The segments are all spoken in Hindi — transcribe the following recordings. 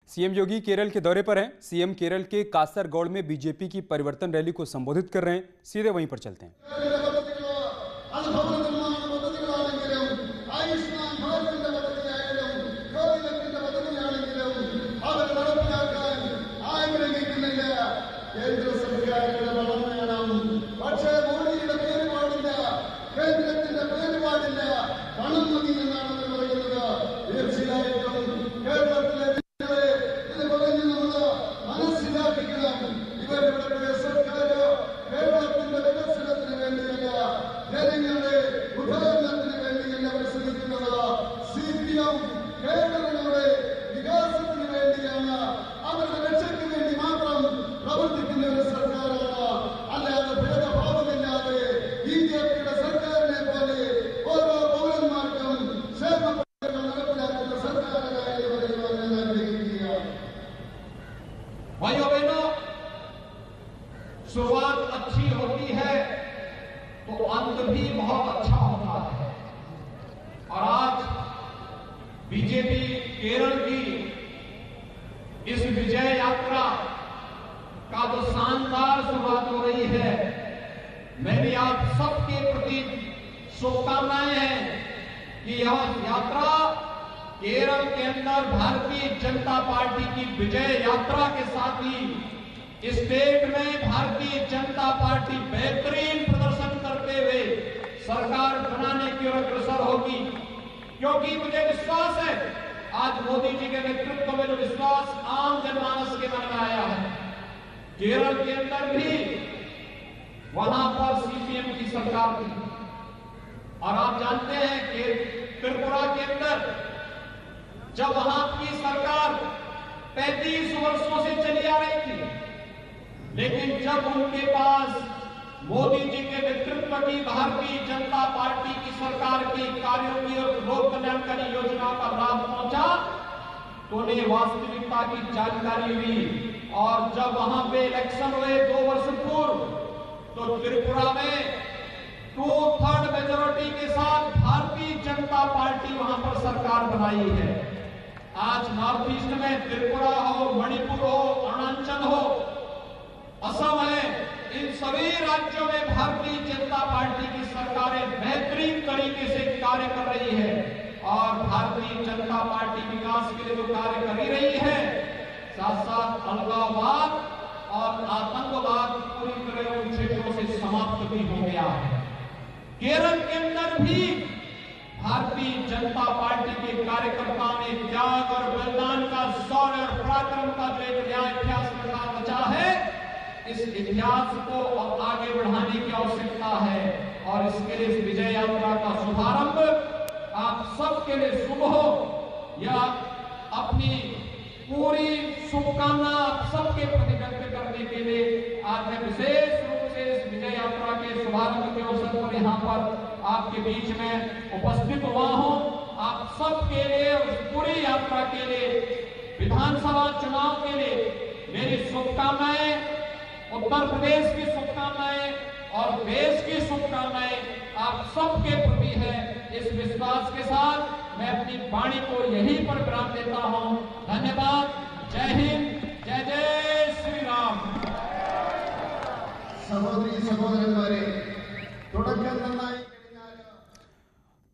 सीएम योगी केरल के दौरे पर हैं। सीएम केरल के कासरगोड में बीजेपी की परिवर्तन रैली को संबोधित कर रहे हैं। सीधे वहीं पर चलते हैं। भाइयों बहनों, शुरुआत अच्छी होती है तो अंत भी बहुत अच्छा होता है। और आज बीजेपी केरल की इस विजय यात्रा का जो शानदार शुरुआत हो रही है, मेरी आप सबके प्रति शुभकामनाएं हैं कि यह यात्रा केरल के अंदर भारतीय जनता पार्टी की विजय यात्रा के साथ ही स्टेट में भारतीय जनता पार्टी बेहतरीन प्रदर्शन करते हुए सरकार बनाने की ओर अग्रसर होगी। क्योंकि मुझे विश्वास है, आज मोदी जी के नेतृत्व में जो विश्वास आम जनमानस के मन में आया है, केरल के अंदर भी वहां पर सीपीएम की सरकार थी। और आप जानते हैं कि त्रिपुरा के अंदर जब वहां की सरकार 35 वर्षों से चली आ रही थी, लेकिन जब उनके पास मोदी जी के नेतृत्व की भारतीय जनता पार्टी की सरकार के कार्यों की और लोक कल्याणकारी योजनाओं का लाभ पहुंचा, तो उन्हें वास्तविकता की जानकारी हुई। और जब वहां पे इलेक्शन हुए 2 वर्ष पूर्व, तो त्रिपुरा में 2/3 मेजोरिटी के साथ भारतीय जनता पार्टी वहां पर सरकार बनाई है। आज नॉर्थ ईस्ट में त्रिपुरा हो, मणिपुर हो, अरुणाचल हो, असम है, इन सभी राज्यों में भारतीय जनता पार्टी की सरकारें बेहतरीन तरीके से कार्य कर रही है। और भारतीय जनता पार्टी विकास के लिए जो कार्य कर ही रही है, साथ साथ अलगाववाद और आतंकवाद पूरी तरह उन क्षेत्रों से समाप्त भी हो गया है। केरल के अंदर भी भारतीय जनता पार्टी के कार्यकर्ताओं ने त्याग और बलिदान का शौर्य और पराक्रम का जो एक नया इतिहास रचा है, इस इतिहास को अब आगे बढ़ाने की आवश्यकता है। और इसके लिए इस विजय यात्रा का शुभारंभ आप सबके लिए शुभ हो, या अपनी पूरी शुभकामना आप सबके प्रति व्यक्त करने के लिए आज मैं विशेष रूप से इस विजय यात्रा के शुभारंभ के अवसर पर यहाँ पर आपके बीच में उपस्थित हुआ हूँ। आप सबके लिए और पूरी यात्रा के लिए, विधानसभा चुनाव के लिए मेरी शुभकामनाएं, उत्तर प्रदेश की शुभकामनाएं और देश की शुभकामनाएं आप सबके प्रति है। इस विश्वास के साथ मैं अपनी वाणी को यहीं पर विराम देता हूं। धन्यवाद। जय हिंद, जय जय श्री राम। सहोदरी सहोदरन्मारे,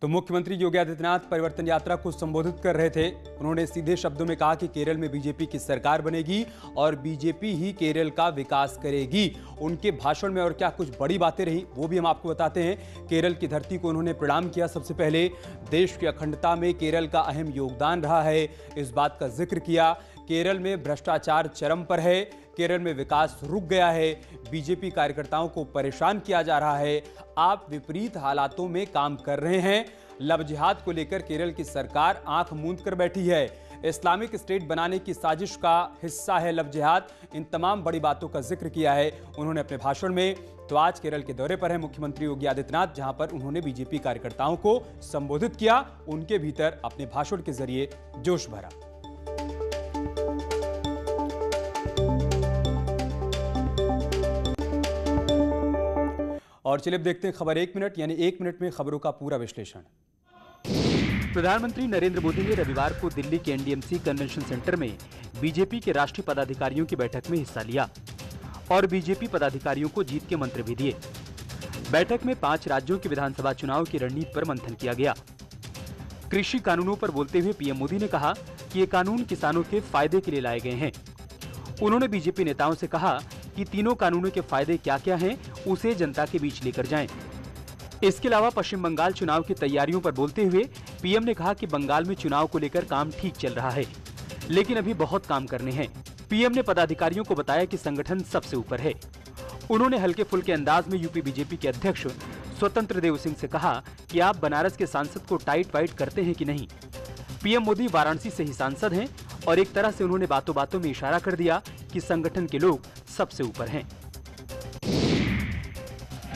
तो मुख्यमंत्री योगी आदित्यनाथ परिवर्तन यात्रा को संबोधित कर रहे थे। उन्होंने सीधे शब्दों में कहा कि केरल में बीजेपी की सरकार बनेगी और बीजेपी ही केरल का विकास करेगी। उनके भाषण में और क्या कुछ बड़ी बातें रही, वो भी हम आपको बताते हैं। केरल की धरती को उन्होंने प्रणाम किया। सबसे पहले देश की अखंडता में केरल का अहम योगदान रहा है, इस बात का जिक्र किया। केरल में भ्रष्टाचार चरम पर है, केरल में विकास रुक गया है, बीजेपी कार्यकर्ताओं को परेशान किया जा रहा है, आप विपरीत हालातों में काम कर रहे हैं। लव जिहाद को लेकर केरल की सरकार आंख मूंद कर बैठी है। इस्लामिक स्टेट बनाने की साजिश का हिस्सा है लव जिहाद। इन तमाम बड़ी बातों का जिक्र किया है उन्होंने अपने भाषण में। तो आज केरल के दौरे पर है मुख्यमंत्री योगी आदित्यनाथ, जहां पर उन्होंने बीजेपी कार्यकर्ताओं को संबोधित किया, उनके भीतर अपने भाषण के जरिए जोश भरा। और चलिए अब देखते हैं खबर 1 मिनट, यानी 1 मिनट में खबरों का पूरा विश्लेषण। प्रधानमंत्री नरेंद्र मोदी ने रविवार को दिल्ली के एनडीएमसी कन्वेंशन सेंटर में बीजेपी के राष्ट्रीय पदाधिकारियों की बैठक में हिस्सा लिया और बीजेपी पदाधिकारियों को जीत के मंत्र भी दिए। बैठक में 5 राज्यों के विधानसभा चुनाव की रणनीति पर मंथन किया गया। कृषि कानूनों पर बोलते हुए पीएम मोदी ने कहा कि ये कानून किसानों के फायदे के लिए लाए गए हैं। उन्होंने बीजेपी नेताओं से कहा कि तीनों कानूनों के फायदे क्या क्या हैं, उसे जनता के बीच लेकर जाएं। इसके अलावा पश्चिम बंगाल चुनाव की तैयारियों पर बोलते हुए पीएम ने कहा कि बंगाल में चुनाव को लेकर काम ठीक चल रहा है, लेकिन अभी बहुत काम करने हैं। पीएम ने पदाधिकारियों को बताया कि संगठन सबसे ऊपर है। उन्होंने हल्के फुल्के अंदाज में यूपी बीजेपी के अध्यक्ष स्वतंत्र देव सिंह से कहा कि आप बनारस के सांसद को टाइट वाइट करते हैं कि नहीं। पीएम मोदी वाराणसी से ही सांसद हैं और एक तरह से उन्होंने बातों बातों में इशारा कर दिया कि संगठन के लोग सबसे ऊपर हैं।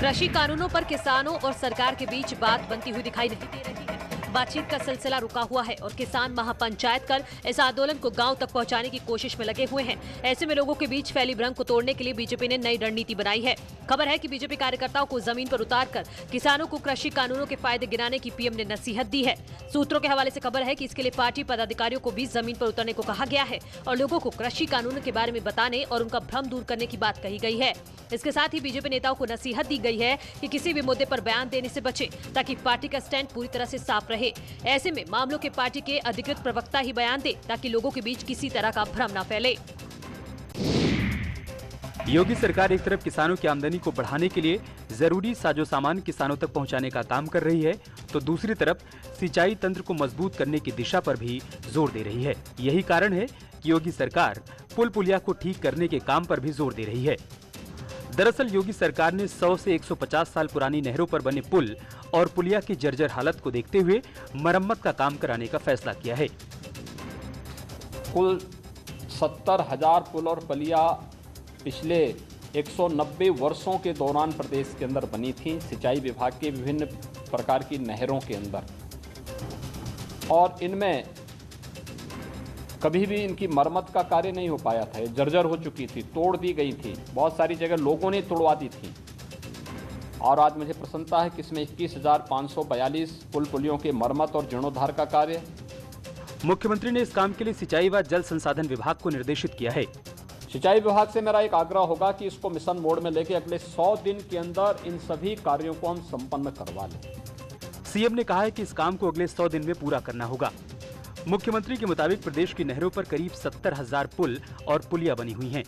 कृषि कानूनों पर किसानों और सरकार के बीच बात बनती हुई दिखाई नहीं दे रही है। बातचीत का सिलसिला रुका हुआ है और किसान महापंचायत कर इस आंदोलन को गांव तक पहुंचाने की कोशिश में लगे हुए हैं। ऐसे में लोगों के बीच फैली भ्रम को तोड़ने के लिए बीजेपी ने नई रणनीति बनाई है। खबर है कि बीजेपी कार्यकर्ताओं को जमीन पर उतारकर किसानों को कृषि कानूनों के फायदे गिनाने की पीएम ने नसीहत दी है। सूत्रों के हवाले से खबर है कि इसके लिए पार्टी पदाधिकारियों को भी जमीन पर उतरने को कहा गया है और लोगों को कृषि कानूनों के बारे में बताने और उनका भ्रम दूर करने की बात कही गई है। इसके साथ ही बीजेपी नेताओं को नसीहत दी गई है कि किसी भी मुद्दे पर बयान देने से बचें ताकि पार्टी का स्टैंड पूरी तरह से साफ रहे। ऐसे में मामलों के पार्टी के अधिकृत प्रवक्ता ही बयान दे ताकि लोगों के बीच किसी तरह का भ्रम न फैले। योगी सरकार एक तरफ किसानों की आमदनी को बढ़ाने के लिए जरूरी साजो सामान किसानों तक पहुंचाने का काम कर रही है, तो दूसरी तरफ सिंचाई तंत्र को मजबूत करने की दिशा पर भी जोर दे रही है। यही कारण है कि योगी सरकार पुल पुलिया को ठीक करने के काम पर भी जोर दे रही है। दरअसल योगी सरकार ने 100 से 150 साल पुरानी नहरों पर बने पुल और पुलिया की जर्जर हालत को देखते हुए मरम्मत का काम कराने का फैसला किया है। कुल 70,000 पुल और पुलिया पिछले 190 वर्षों के दौरान प्रदेश के अंदर बनी थी, सिंचाई विभाग के विभिन्न प्रकार की नहरों के अंदर, और इनमें कभी भी इनकी मरम्मत का कार्य नहीं हो पाया था। ये जर्जर हो चुकी थी, तोड़ दी गई थी, बहुत सारी जगह लोगों ने तोड़वा दी थी। और आज मुझे प्रसन्नता है कि इसमें 21,542 पुल पुलियों के मरम्मत और जीर्णोद्धार का कार्य। मुख्यमंत्री ने इस काम के लिए सिंचाई व जल संसाधन विभाग को निर्देशित किया है। सिंचाई विभाग से मेरा एक आग्रह होगा कि इसको मिशन मोड में लेकर अगले 100 दिन के अंदर इन सभी कार्यों को हम संपन्न करवा लें। सीएम ने कहा है कि इस काम को अगले 100 दिन में पूरा करना होगा। मुख्यमंत्री के मुताबिक प्रदेश की नहरों पर करीब 70,000 पुल और पुलिया बनी हुई हैं।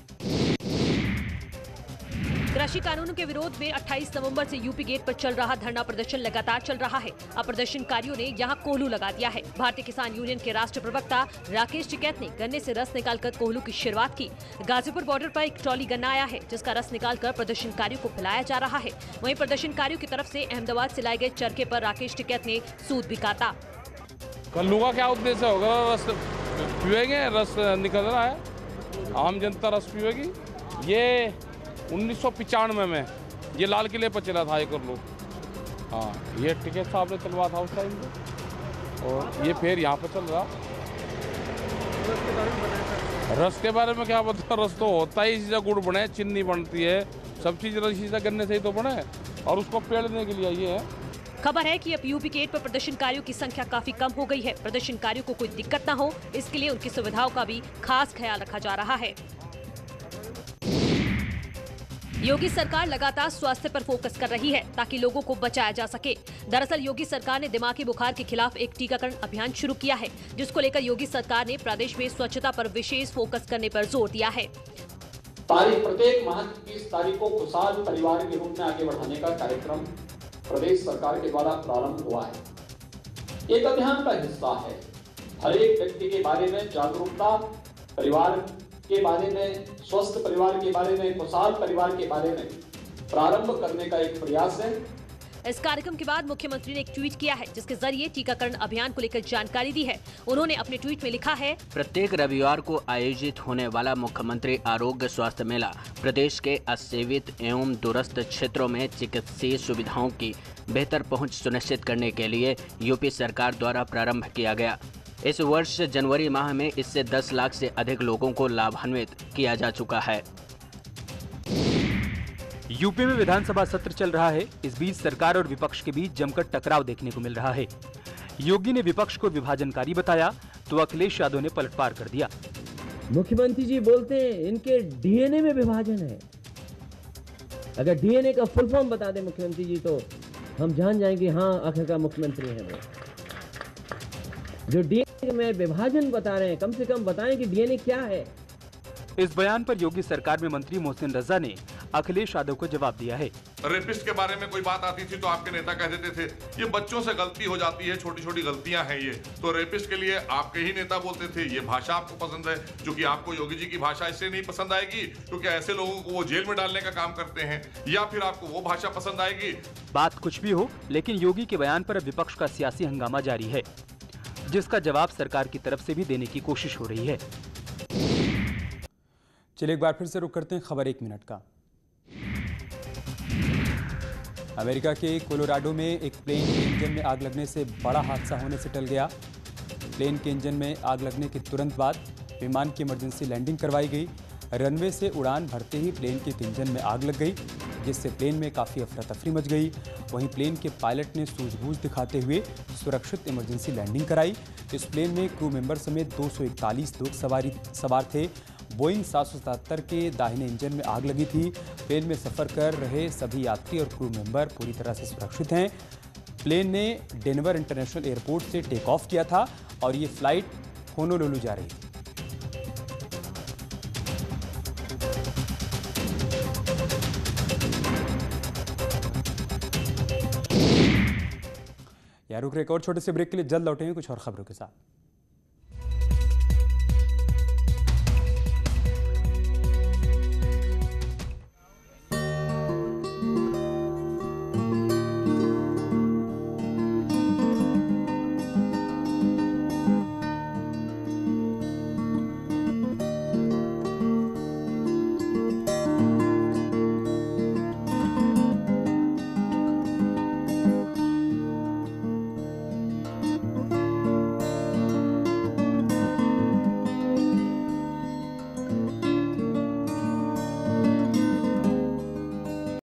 कृषि कानूनों के विरोध में 28 नवंबर से यूपी गेट पर चल रहा धरना प्रदर्शन लगातार चल रहा है। अब प्रदर्शनकारियों ने यहां कोल्हू लगा दिया है। भारतीय किसान यूनियन के राष्ट्रीय प्रवक्ता राकेश टिकैत ने गन्ने से रस निकालकर कोल्हू की शुरुआत की। गाजीपुर बॉर्डर पर एक ट्रॉली गन्ना आया है जिसका रस निकालकर प्रदर्शनकारियों को पिलाया जा रहा है। वहीं प्रदर्शनकारियों की तरफ से अहमदाबाद से लाए गए चरखे पर राकेश टिकैत ने सूद भी काटा। कल्लू का क्या उद्देश्य होगा? रस पिएंगे, रस निकल रहा है, आम जनता रस पिएगी। ये 1995 में ये लाल किले पर चला था ये कल्लू। हाँ, ये टिकैत साहब ने चलवा था उस टाइम पे, और ये फिर यहाँ पर चल रहा। रस के बारे में क्या बता, रस तो होता ही इसी से गुड़ बने, चीनी बनती है, सब चीज़ रस से गन्ने से ही तो बने, और उसको पेड़ने के लिए ये है। खबर है कि अब यूपी गेट पर प्रदर्शनकारियों की संख्या काफी कम हो गई है। प्रदर्शनकारियों को कोई दिक्कत न हो, इसके लिए उनकी सुविधाओं का भी खास ख्याल रखा जा रहा है। योगी सरकार लगातार स्वास्थ्य पर फोकस कर रही है ताकि लोगों को बचाया जा सके। दरअसल योगी सरकार ने दिमागी बुखार के खिलाफ एक टीकाकरण अभियान शुरू किया है, जिसको लेकर योगी सरकार ने प्रदेश में स्वच्छता पर विशेष फोकस करने पर जोर दिया है। प्रत्येक माह की 30 तारीख को खुशहाल परिवार के रूप में आगे बढ़ाने का कार्यक्रम प्रदेश सरकार के द्वारा प्रारंभ हुआ है। एक अभियान का हिस्सा है। हर एक व्यक्ति के बारे में जागरूकता, परिवार के बारे में, स्वस्थ परिवार के बारे में, खुशहाल परिवार के बारे में प्रारंभ करने का एक प्रयास है। इस कार्यक्रम के बाद मुख्यमंत्री ने एक ट्वीट किया है जिसके जरिए टीकाकरण अभियान को लेकर जानकारी दी है। उन्होंने अपने ट्वीट में लिखा है, प्रत्येक रविवार को आयोजित होने वाला मुख्यमंत्री आरोग्य स्वास्थ्य मेला प्रदेश के असेवित एवं दूरस्थ क्षेत्रों में चिकित्सीय सुविधाओं की बेहतर पहुंच सुनिश्चित करने के लिए यूपी सरकार द्वारा प्रारंभ किया गया। इस वर्ष जनवरी माह में इससे 10 लाख से अधिक लोगों को लाभान्वित किया जा चुका है। यूपी में विधानसभा सत्र चल रहा है। इस बीच सरकार और विपक्ष के बीच जमकर टकराव देखने को मिल रहा है। योगी ने विपक्ष को विभाजनकारी बताया तो अखिलेश यादव ने पलटवार कर दिया। मुख्यमंत्री जी बोलते हैं इनके डीएनए में विभाजन है। अगर डीएनए का फुल फॉर्म बता दें मुख्यमंत्री जी तो हम जान जाएंगे हाँ आखिरकार मुख्यमंत्री हैं वो। जो डीएनए में विभाजन बता रहे हैं कम से कम बताएं कि डीएनए क्या है। इस बयान पर योगी सरकार में मंत्री मोहसिन रजा ने अखिलेश यादव को जवाब दिया है। रेपिस्ट के बारे में कोई बात आती थी तो आपके नेता कह देते थे ये बच्चों से गलती हो जाती है, छोटी छोटी गलतियां हैं ये। तो रेपिस्ट के लिए आपके ही नेता बोलते थे ये भाषा आपको पसंद है, जो कि आपको योगी जी की भाषा इसलिए नहीं पसंद आएगी क्योंकि ऐसे लोगों को वो जेल में डालने का काम करते हैं, या फिर आपको वो भाषा पसंद आएगी। बात कुछ भी हो, लेकिन योगी के बयान पर विपक्ष का सियासी हंगामा जारी है, जिसका जवाब सरकार की तरफ से भी देने की कोशिश हो रही है। चलिए एक बार फिर से रुक करते हैं खबर 1 मिनट का। अमेरिका के कोलोराडो में एक प्लेन के इंजन में आग लगने से बड़ा हादसा होने से टल गया। प्लेन के इंजन में आग लगने के तुरंत बाद विमान की इमरजेंसी लैंडिंग करवाई गई। रनवे से उड़ान भरते ही प्लेन के एक इंजन में आग लग गई, जिससे प्लेन में काफ़ी अफरा तफरी मच गई। वहीं प्लेन के पायलट ने सूझबूझ दिखाते हुए सुरक्षित इमरजेंसी लैंडिंग कराई। इस प्लेन में क्रू मेंबर समेत 241 लोग सवार थे। बोइंग 777 के दाहिने इंजन में आग लगी थी। प्लेन में सफ़र कर रहे सभी यात्री और क्रू मेंबर पूरी तरह से सुरक्षित हैं। प्लेन ने डेनवर इंटरनेशनल एयरपोर्ट से टेक ऑफ किया था और ये फ्लाइट होनोलुलु जा रही थी। यार रुक रहे एक और छोटे से ब्रेक के लिए, जल्द लौटेंगे कुछ और खबरों के साथ।